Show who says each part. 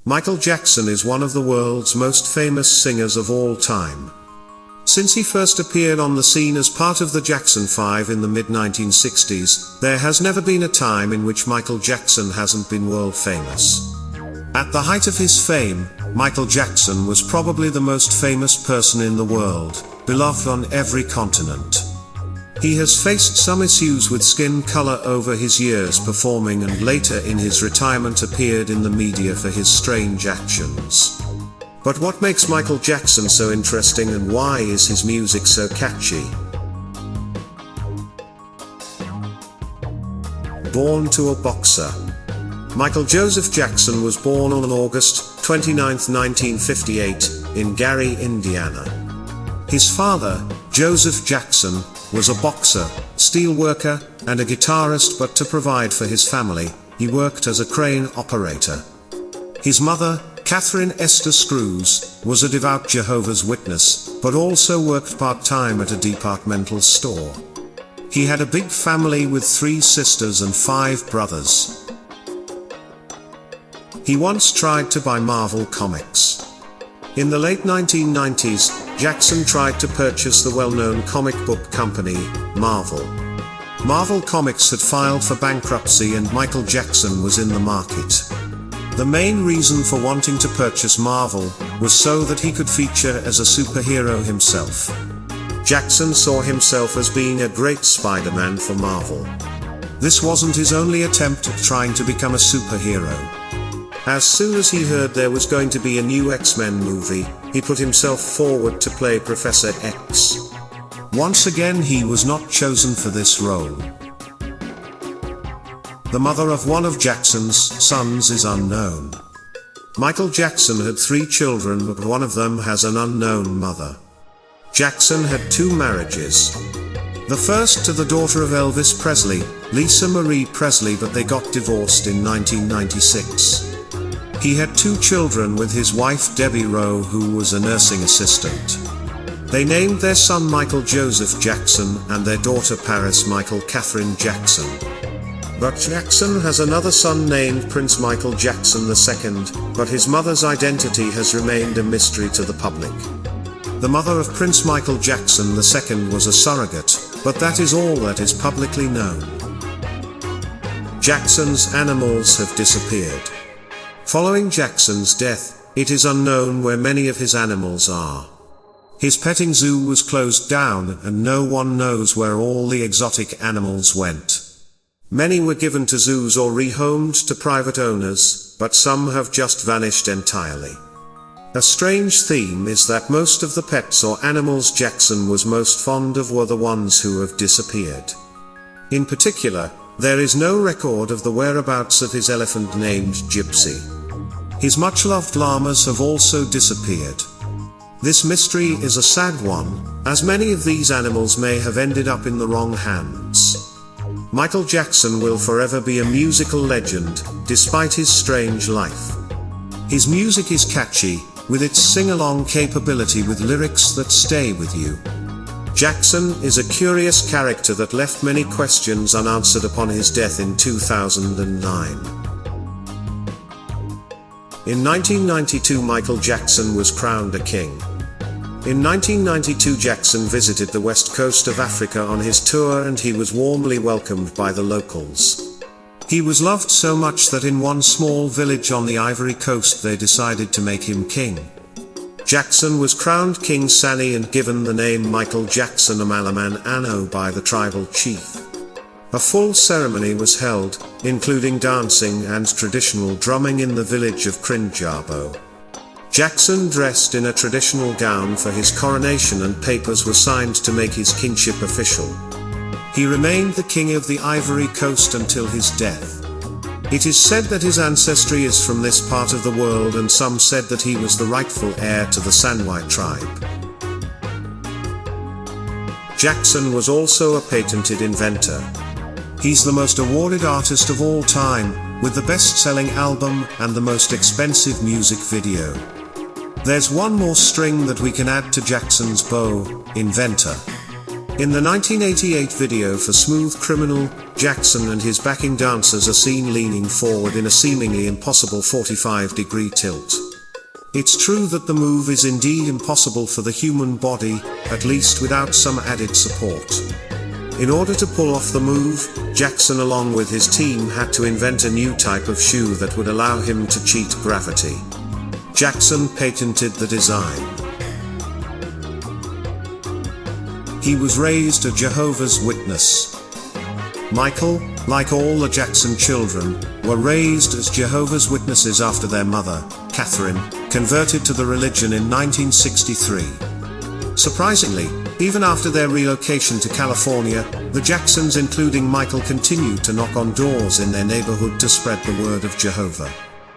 Speaker 1: Michael Jackson is one of the world's most famous singers of all time. Since he first appeared on the scene as part of the Jackson 5 in the mid-1960s, there has never been a time in which Michael Jackson hasn't been world famous. At the height of his fame, Michael Jackson was probably the most famous person in the world, beloved on every continent. He has faced some issues with skin color over his years performing, and later in his retirement appeared in the media for his strange actions. But what makes Michael Jackson so interesting, and why is his music so catchy? Born to a boxer. Michael Joseph Jackson was born on August 29, 1958, in Gary, Indiana. His father, Joseph Jackson, was a boxer, steel worker, and a guitarist, but to provide for his family, he worked as a crane operator. His mother, Catherine Esther Screws, was a devout Jehovah's Witness, but also worked part-time at a departmental store. He had a big family with 3 sisters and 5 brothers. He once tried to buy Marvel Comics. In the late 1990s, Jackson tried to purchase the well-known comic book company, Marvel. Marvel Comics had filed for bankruptcy and Michael Jackson was in the market. The main reason for wanting to purchase Marvel was so that he could feature as a superhero himself. Jackson saw himself as being a great Spider-Man for Marvel. This wasn't his only attempt at trying to become a superhero. As soon as he heard there was going to be a new X-Men movie, he put himself forward to play Professor X. Once again, he was not chosen for this role. The mother of one of Jackson's sons is unknown. Michael Jackson had 3 children, but one of them has an unknown mother. Jackson had 2 marriages. The first to the daughter of Elvis Presley, Lisa Marie Presley, but they got divorced in 1996. He had 2 children with his wife Debbie Rowe, who was a nursing assistant. They named their son Michael Joseph Jackson and their daughter Paris Michael Catherine Jackson. But Jackson has another son named Prince Michael Jackson II, but his mother's identity has remained a mystery to the public. The mother of Prince Michael Jackson II was a surrogate, but that is all that is publicly known. Jackson's animals have disappeared. Following Jackson's death, it is unknown where many of his animals are. His petting zoo was closed down, and no one knows where all the exotic animals went. Many were given to zoos or rehomed to private owners, but some have just vanished entirely. A strange theme is that most of the pets or animals Jackson was most fond of were the ones who have disappeared. In particular, there is no record of the whereabouts of his elephant named Gypsy. His much-loved llamas have also disappeared. This mystery is a sad one, as many of these animals may have ended up in the wrong hands. Michael Jackson will forever be a musical legend, despite his strange life. His music is catchy, with its sing-along capability with lyrics that stay with you. Jackson is a curious character that left many questions unanswered upon his death in 2009. In 1992, Michael Jackson was crowned a king. In 1992, Jackson visited the west coast of Africa on his tour, and he was warmly welcomed by the locals. He was loved so much that in one small village on the Ivory Coast they decided to make him king. Jackson was crowned King Sani and given the name Michael Jackson Amalaman Ano by the tribal chief. A full ceremony was held, including dancing and traditional drumming in the village of Krinjabo. Jackson dressed in a traditional gown for his coronation, and papers were signed to make his kingship official. He remained the king of the Ivory Coast until his death. It is said that his ancestry is from this part of the world, and some said that he was the rightful heir to the Sanwai tribe. Jackson was also a patented inventor. He's the most awarded artist of all time, with the best-selling album and the most expensive music video. There's one more string that we can add to Jackson's bow: inventor. In the 1988 video for Smooth Criminal, Jackson and his backing dancers are seen leaning forward in a seemingly impossible 45-degree tilt. It's true that the move is indeed impossible for the human body, at least without some added support. In order to pull off the move, Jackson along with his team had to invent a new type of shoe that would allow him to cheat gravity. Jackson patented the design. He was raised a Jehovah's Witness. Michael, like all the Jackson children, were raised as Jehovah's Witnesses after their mother, Catherine, converted to the religion in 1963. Surprisingly, even after their relocation to California, the Jacksons including Michael continued to knock on doors in their neighborhood to spread the word of Jehovah.